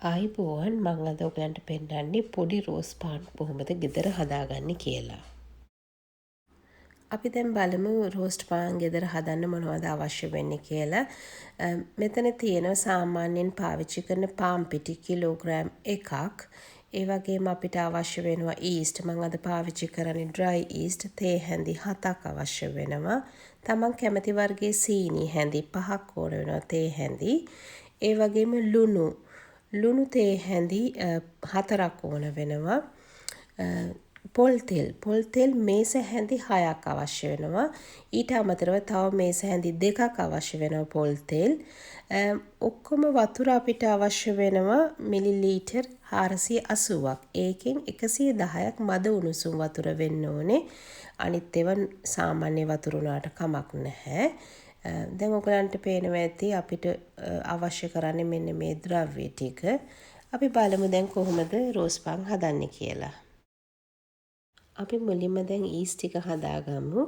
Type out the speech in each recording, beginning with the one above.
ආයිබෝවන් මං අද ඔයගලන්ට පෙන්නන්නේ පොඩි රෝස් පාන් කොහොමද ගෙදර හදාගන්නේ කියලා. අපි දැන් බලමු රෝස්ට් පාන් ගෙදර හදන්න මොනවද අවශ්‍ය වෙන්නේ කියලා. මෙතන තියෙනවා සාමාන්‍යයෙන් පාවිච්චි කරන පාන් පිටි කිලෝග්‍රෑම් 1ක්. ඒ වගේම අපිට අවශ්‍ය වෙනවා ඊස්ට්. මං අද පාවිච්චි කරන්නේ ඩ්‍රයි ඊස්ට්. තේ හැඳි 7ක් අවශ්‍ය වෙනවා. තමන් කැමති වර්ගයේ සීනි හැඳි 5ක් ඕන වෙනවා තේ හැඳි. ඒ වගේම ලුණු තේ හැඳි 4ක් ඕන වෙනවා. පොල් තෙල් මේස හැඳි 6ක් අවශ්‍ය වෙනවා. ඊට අමතරව තව මේස හැඳි 2ක් අවශ්‍ය වෙනවා පොල් තෙල්. ඔක්කොම වතුර අපිට අවශ්‍ය වෙනවා මිලිලීටර් 480ක්. ඒකෙන් 110ක් මද උණුසුම් වතුර වෙන්න ඕනේ. අනිත් ඒවා සාමාන්‍ය වතුර උනාට කමක් නැහැ. දැන් ඔයගලන්ට පේනවා ඇති අපිට අවශ්‍ය කරන්නේ මෙන්න මේ ද්‍රව්‍ය ටික. අපි බලමු දැන් කොහොමද රෝස් පාන් හදන්නේ කියලා. අපි මුලින්ම දැන් ඊස්ට් ටික හදාගමු.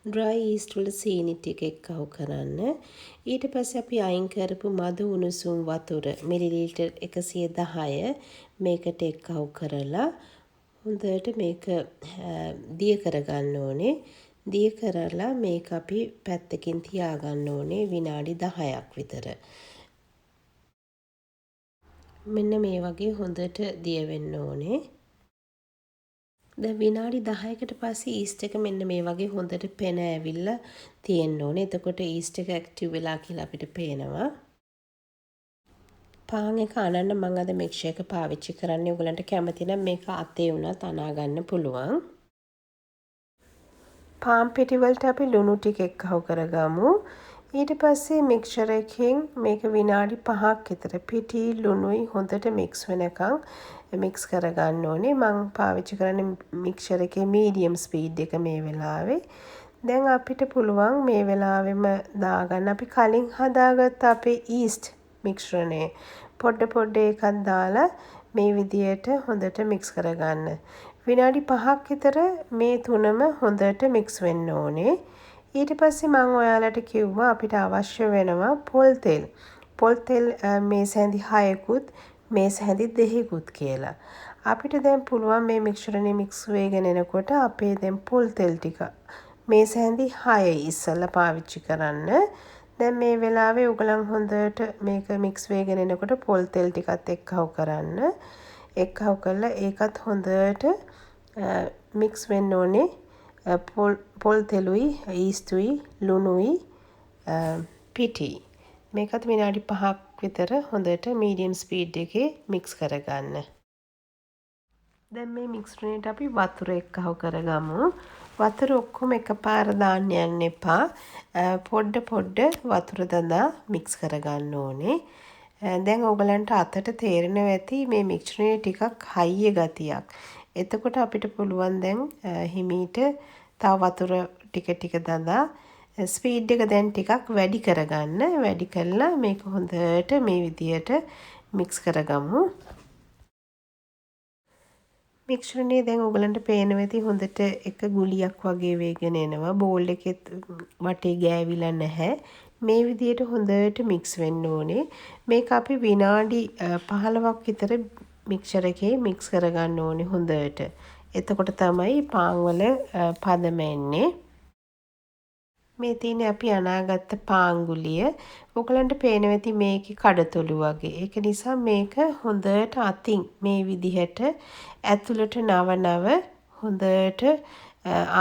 ඩ්‍රයි ඊස්ට් වල සීනි ටික එක්කහු කරන්න. ඊට පස්සේ අපි අයින් කරපු මද උණුසුම් වතුර මිලිලීටර් 110 මේකට එක්කහු කරලා හොඳට මේක දිය කරගන්න ඕනේ. දිය කරලා මේක අපි පැත්තකින් තියාගන්න ඕනේ විනාඩි 10ක් විතර. මෙන්න මේ වගේ හොඳට දිය වෙන්න ඕනේ. දැන් විනාඩි 10කට පස්සේ ඊස්ට් එක මෙන්න මේ වගේ හොඳට පෙන ඇවිල්ලා තියෙන්න ඕනේ. එතකොට ඊස්ට් එක ඇක්ටිව් වෙලා කියලා අපිට පේනවා. පාන් එක අනන්න මම අද මික්සර් එක පාවිච්චි කරන්නේ. ඔයගලන්ට කැමති නම් මේක අතේ උනත් අනා ගන්න පුළුවන්. පාන් පිටි වලට අපි ලුණු ටික එක්කහු කරගමු. ඊට පස්සේ මික්සර් එකෙන් මේක විනාඩි 5ක් විතර පිටි ලුණුයි හොඳට මික්ස් වෙනකන් මික්ස් කරගන්න ඕනේ. මම පාවිච්චි කරන්නේ මික්සර් එකේ මීඩියම් ස්පීඩ් එක මේ වෙලාවේ. දැන් අපිට පුළුවන් මේ වෙලාවෙම දාගන්න අපි කලින් හදාගත්ත අපේ ඊස්ට් මික්ස්චරනේ පොඩ එකක් දාලා මේ විදියට හොඳට මික්ස් කරගන්න. විනාඩි 5ක් විතර මේ තුනම හොඳට මික්ස් වෙන්න ඕනේ. ඊට පස්සේ මම ඔයාලට කිව්වා අපිට අවශ්‍ය වෙනවා පොල් තෙල්. පොල් තෙල් මේස හැඳි 6කුත් මේස හැඳි 2කුත් කියලා. අපිට දැන් පුළුවන් මේ මික්ස්චරනේ මික්ස් වෙගෙන එනකොට අපේ දැන් පොල් තෙල් ටික මේස හැඳි 6 ඉස්සෙල්ලා පාවිච්චි කරන්න. දැන් මේ වෙලාවේ උගලන් හොඳට මේක මික්ස් වෙගෙන එනකොට පොල් තෙල් ටිකත් එක්කහු කරන්න. එක්කහු කරලා ඒකත් හොඳට මික්ස් වෙන්න ඕනේ. පොල් තෙලුයි ඊස්ට්ුයි ලුණුයි පිටි මේකත් විනාඩි 5ක් විතර හොඳට මීඩියම් ස්පීඩ් එකේ මික්ස් කරගන්න. දැන් මේ මික්ස්චරේට අපි වතුර එක්කහු කරගමු. වතුර ඔක්කොම එකපාර දාන්න යන්න එපා. පොඩ වතුර දදා මික්ස් කරගන්න ඕනේ. දැන් ඔයගලන්ට අතට තේරෙනවා ඇති මේ මික්ස්චරේ ටිකක් හයිය ගතියක්. එතකොට අපිට පුළුවන් දැන් හිමීට තව වතුර ටික දදා ස්පීඩ් එක දැන් ටිකක් වැඩි කරගන්න. වැඩි කරලා මේක හොඳට මේ විදියට මික්ස් කරගමු. මික්ස්චරනේ දැන් ඔයගලන්ට පේනවා ඇති හොඳට එක ගුලියක් වගේ වේගෙන එනවා. බෝල් එකෙත් වටේ ගෑවිලා නැහැ. මේ විදියට හොඳට මික්ස් වෙන්න ඕනේ. මේක අපි විනාඩි 15ක් විතර මික්සර් එකේ මික්ස් කරගන්න ඕනේ හොඳට. එතකොට තමයි පාන් වල පදම එන්නේ. මේ තියෙන්නේ අපි අනාගත්ත පාන් ගුලිය. ඔයගලන්ට පේනවා ඇති මේකේ කඩතොළු වගේ. ඒක නිසා මේක හොඳට අතින් මේ විදිහට ඇතුළට නව හොඳට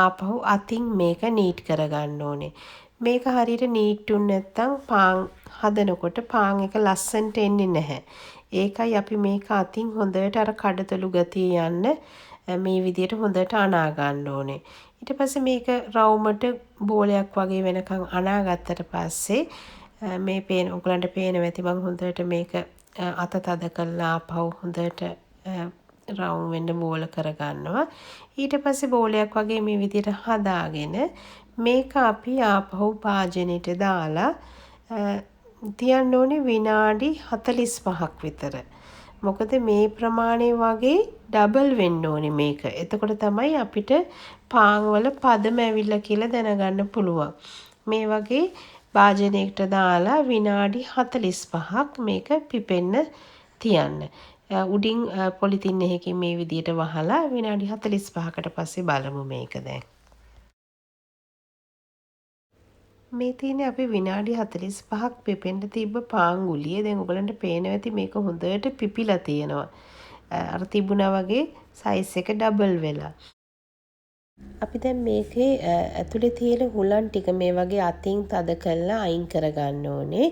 ආපහු අතින් මේක නීට් කරගන්න ඕනේ. මේක හරියට නීට්ුන් නැත්තම් පාන් හදනකොට පාන් එක ලස්සනට එන්නේ නැහැ. ඒකයි අපි මේක අතින් හොඳට අර කඩතොළු ගතිය යන්න මේ විදියට හොඳට අනා ගන්න ඕනේ. ඊට පස්සේ මේක රවුමට බෝලයක් වගේ වෙනකන් අනාගත්තට පස්සේ මේ ඔයගලන්ට පේනවා ඇති මම හොඳට මේක අත තද කරලා ආපහු හොඳට රවුම් වෙන්න බෝල කරගන්නවා. ඊට පස්සේ බෝලයක් වගේ මේ විදියට හදාගෙන මේක අපි ආපහු භාජනෙට දාලා තියන්න ඕනේ විනාඩි 45ක් විතර. මොකද මේ ප්‍රමාණය වගේ ඩබල් වෙන්න ඕනේ මේක. එතකොට තමයි අපිට පාන් වල පදම ඇවිල්ලා කියලා දැනගන්න පුළුවන්. මේ වගේ භාජනයකට දාලා විනාඩි 45ක් මේක පිපෙන්න තියන්න. උඩින් පොලිතින් එකකින් මේ විදියට වහලා විනාඩි 45කට පස්සේ බලමු මේක දැන්. මේ තියෙන්නේ අපි විනාඩි 45ක් පිපෙන්න තිබ්බ පාන් ගුලිය. දැන් ඔයගලන්ට පේනවා ඇති මේක හොඳට පිපිලා තියෙනවා. අර තිබුණා වගේ සයිස් එක ඩබල් වෙලා. අපි දැන් මේකේ ඇතුලේ තියෙන හුලන් ටික මේ වගේ අතින් තද කරලා අයින් කරගන්න ඕනේ.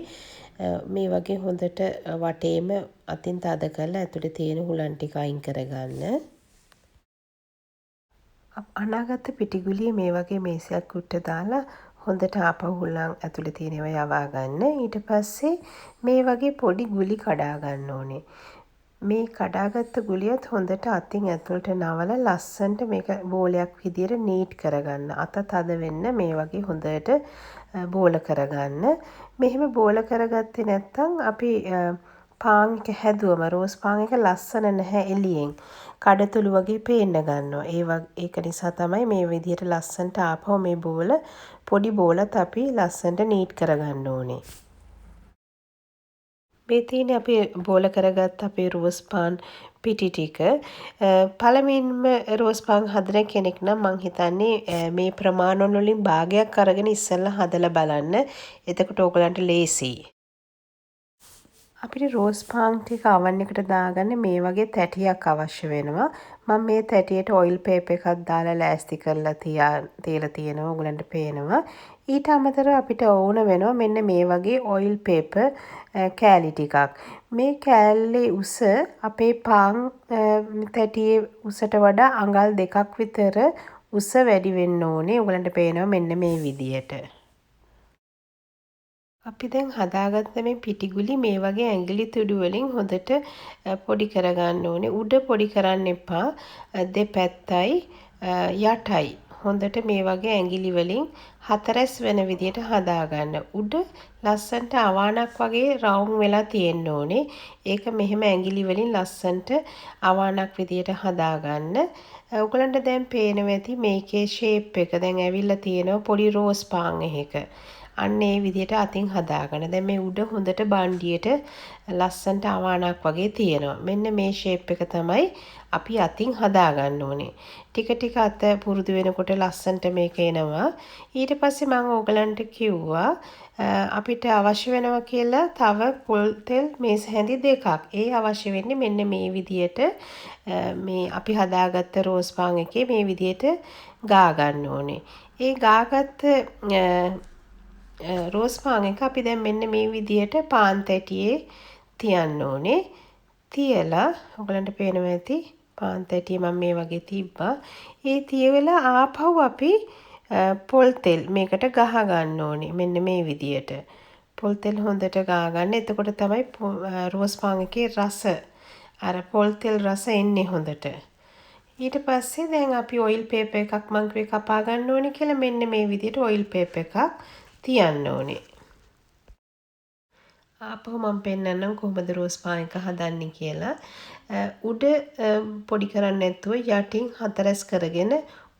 මේ වගේ හොඳට වටේම අතින් තද කරලා ඇතුලේ තියෙන හුලන් ටික අයින් කරගන්න. අනාගත පිටිගුලිය මේ වගේ මේසයක් උඩට දාලා හොඳට ආපහු හුලං ඇතුලේ තියෙනවා යවා ගන්න. ඊට පස්සේ මේ වගේ පොඩි ගුලි කඩා ගන්න ඕනේ. මේ කඩාගත්ත ගුලියත් හොඳට අතින් ඇතුළට නවලා ලස්සනට මේක බෝලයක් විදියට නීට් කරගන්න. අත තද වෙන්න මේ වගේ හොඳට බෝල කරගන්න. මෙහෙම බෝල කරගත්තේ නැත්නම් අපි පාන් එක හැදුවම රෝස් පාන් එක ලස්සන නැහැ එළියෙන්. කඩතුළු වගේ පේන්න ගන්නවා. ඒක නිසා තමයි මේ විදියට ලස්සනට ආපහු මේ පොඩි බෝලත් අපි ලස්සනට නීට් කරගන්න ඕනේ. මේ තියෙන්නේ අපි බෝල කරගත්ත අපේ රෝස් පාන් පිටි ටික. පළමුවෙන්ම රෝස් පාන් හදන කෙනෙක් නම් මං හිතන්නේ මේ ප්‍රමාණ වලින් භාගයක් අරගෙන ඉස්සෙල්ලා හදලා බලන්න. එතකොට ඕගලන්ට ලේසියි. අපිට රෝස් පාන් ටික oven එකට දාගන්න මේ වගේ තැටියක් අවශ්‍ය වෙනවා. මම මේ තැටියට ඔයිල් පේපර් එකක් දාලා ලෑස්ති කරලා තියලා තියෙනවා. ඔයගලන්ට පේනවා. ඊට අමතරව අපිට ඕන වෙනවා මෙන්න මේ වගේ ඔයිල් පේපර් කෑලි ටිකක්. මේ කෑල්ලේ උස අපේ පාන් තැටියේ උසට වඩා අඟල් 2ක් විතර උස වැඩි වෙන්න ඕනේ. ඔයගලන්ට පේනවා මෙන්න මේ විදියට. අපි දැන් හදාගත්ත මේ පිටිගුලි මේ වගේ ඇඟිලි තුඩු වලින් හොඳට පොඩි කරගන්න ඕනේ. උඩ පොඩි කරන්න එපා. දෙපැත්තයි යටයි හොඳට මේ වගේ ඇඟිලි වලින් හතරැස් වෙන විදියට හදාගන්න. උඩ ලස්සන්ට අවාණක් වගේ රවුම් වෙලා තියෙන්න ඕනේ. ඒක මෙහෙම ඇඟිලි වලින් ලස්සන්ට අවාණක් විදියට හදාගන්න. ඔයගලන්ට දැන් පේනවා ඇති මේකේ ෂේප් එක දැන් ඇවිල්ලා තියෙනවා පොඩි රෝස් පාන් එකක. අන්න ඒ විදිහට අතින් හදාගන්න. දැන් මේ උඩ හොඳට බණ්ඩියට ලස්සනට අවාණක් වගේ තියෙනවා. මෙන්න මේ ෂේප් එක තමයි අපි අතින් හදාගන්න ඕනේ. ටික ටික අත පුරුදු වෙනකොට ලස්සනට මේක එනවා. ඊට පස්සේ මම ඕගලන්ට කිව්වා අපිට අවශ්‍ය වෙනවා කියලා තව පොල් තෙල් මේස හැඳි දෙකක්. ඒ අවශ්‍ය වෙන්නේ මෙන්න මේ විදිහට මේ අපි හදාගත්ත රෝස් පාන් එකේ මේ විදිහට ගා ගන්න ඕනේ. ඒ ගාගත්ත රෝස් පාන් එක අපි දැන් මෙන්න මේ විදියට පාන් තැටියේ තියන්න ඕනේ. තියලා ඔයගලන්ට පේනවා ඇති පාන් තැටිය මම මේ වගේ තිබ්බා. ඒ තියවලා ආපහු අපි පොල් තෙල් මේකට ගහ ගන්න ඕනේ. මෙන්න මේ විදියට. පොල් තෙල් හොඳට ගා ගන්න. එතකොට තමයි රෝස් පාන් එකේ රස අර පොල් තෙල් රස එන්නේ හොඳට. ඊට පස්සේ දැන් අපි ඔයිල් පේපර් එකක් මං කිව්වේ කපා ගන්න ඕනේ කියලා මෙන්න මේ විදියට ඔයිල් පේපර් එකක් තියන්න ඕනේ. ආපහු මම පෙන්නන්නම් කොහොමද රෝස් පාන් එක හදන්නේ කියලා. උඩ පොඩි කරන්නේ නැතුව යටින් හතරැස් කරගෙන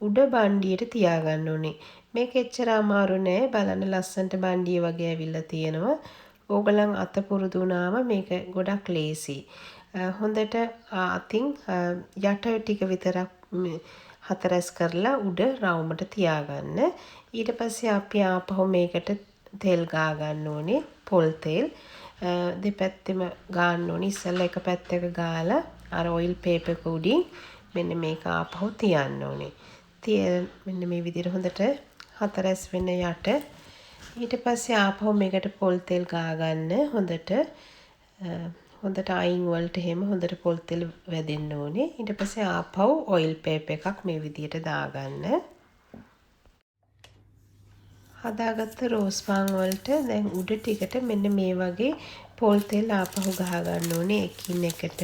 උඩ බණ්ඩියට තියාගන්න ඕනේ. මේක එච්චර අමාරු නෑ. බලන්න ලස්සනට බණ්ඩිය වගේ ඇවිල්ලා තියෙනවා. ඕගලන් අත පුරුදු වුණාම මේක ගොඩක් ලේසි. හොඳට අතින් යට ටික විතරක් හතරැස් කරලා උඩ රවුමට තියාගන්න. ඊට පස්සේ අපි ආපහු මේකට තෙල් ගා ගන්න ඕනේ. පොල් තෙල් දෙපැත්තෙම ගාන්න ඕනේ. ඉස්සෙල්ලා එක පැත්තක ගාලා අර ඔයිල් පේපර් එක උඩින් මෙන්න මේක ආපහු තියන්න ඕනේ. මෙන්න මේ විදිහට හොඳට හතරැස් වෙන යට. ඊට පස්සේ ආපහු මේකට පොල් තෙල් ගා ගන්න හොඳට අයින් වලට එහෙම හොඳට පොල් තෙල් වැදෙන්න ඕනේ. ඊට පස්සේ ආපහු ඔයිල් පේපර් එකක් මේ විදිහට දාගන්න. හදාගත්ත රෝස් පාන් වලට දැන් උඩ ටිකට මෙන්න මේ වගේ පොල් තෙල් ආපහු ගහ ගන්න ඕනේ එකින් එකට.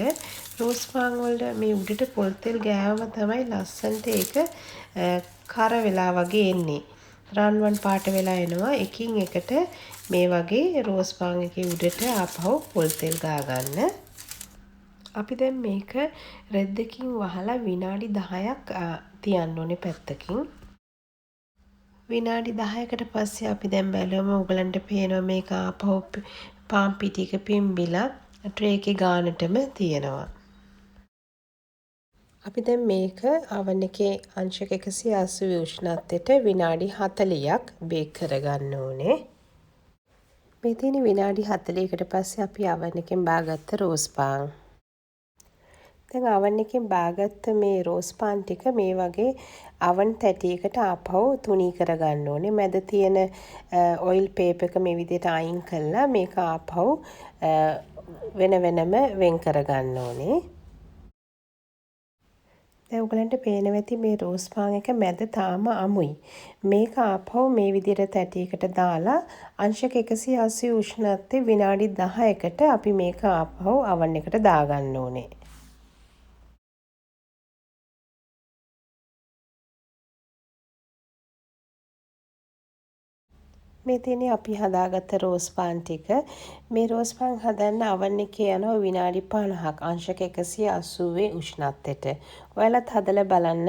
රෝස් පාන් වල මේ උඩට පොල් තෙල් ගෑවම තමයි ලස්සනට ඒක කර වෙලා වගේ එන්නේ. රන්වන් පාට වෙලා එනවා. එකින් එකට මේ වගේ රෝස් පාන් එකේ උඩට ආපහු පොල් තෙල් ගා ගන්න. අපි දැන් මේක රෙද්දකින් වහලා විනාඩි 10ක් තියන්න ඕනේ පැත්තකින්. විනාඩි 10කට පස්සේ අපි දැන් බැලුවම ඔයගලන්ට පේනවා මේක ආපහු පාන් පිටි එක පිම්බිලා ට්‍රේ එකේ ගානටම තියෙනවා. අපි දැන් මේක oven එකේ අංශක 180 උෂ්ණත්වයට විනාඩි 40ක් බේක් කරගන්න ඕනේ. මේ තියෙන විනාඩි 40කට පස්සේ අපි oven එකෙන් බාගත්ත රෝස් පාන්. දැන් oven එකෙන් බාගත්ත මේ රෝස් පාන් ටික මේ වගේ oven තැටියකට ආපහු තුනී කරගන්න ඕනේ. මැද තියෙන ඔයිල් පේපර් එක මේ විදිහට අයින් කළා මේක ආපහු වෙන වෙනම වෙන් කරගන්න ඕනේ. දැන් ඔයගලන්ට පේනවා ඇති මේ රෝස් පාන් එක මැද තාම අමුයි. මේක ආපහු මේ විදිහට තැටියකට දාලා අංශක 180 උෂ්ණත්වයේ විනාඩි 10කට අපි මේක ආපහු oven එකට දාගන්න ඕනේ. මේ තියෙන්නේ අපි හදාගත්ත රෝස් පාන් ටික. මේ රෝස් පාන් හදන්න oven එකේ යනවා විනාඩි 50ක් අංශක 180 උෂ්ණත්වයට. ඔයාලත් හදලා බලන්න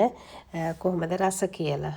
කොහොමද රස කියලා.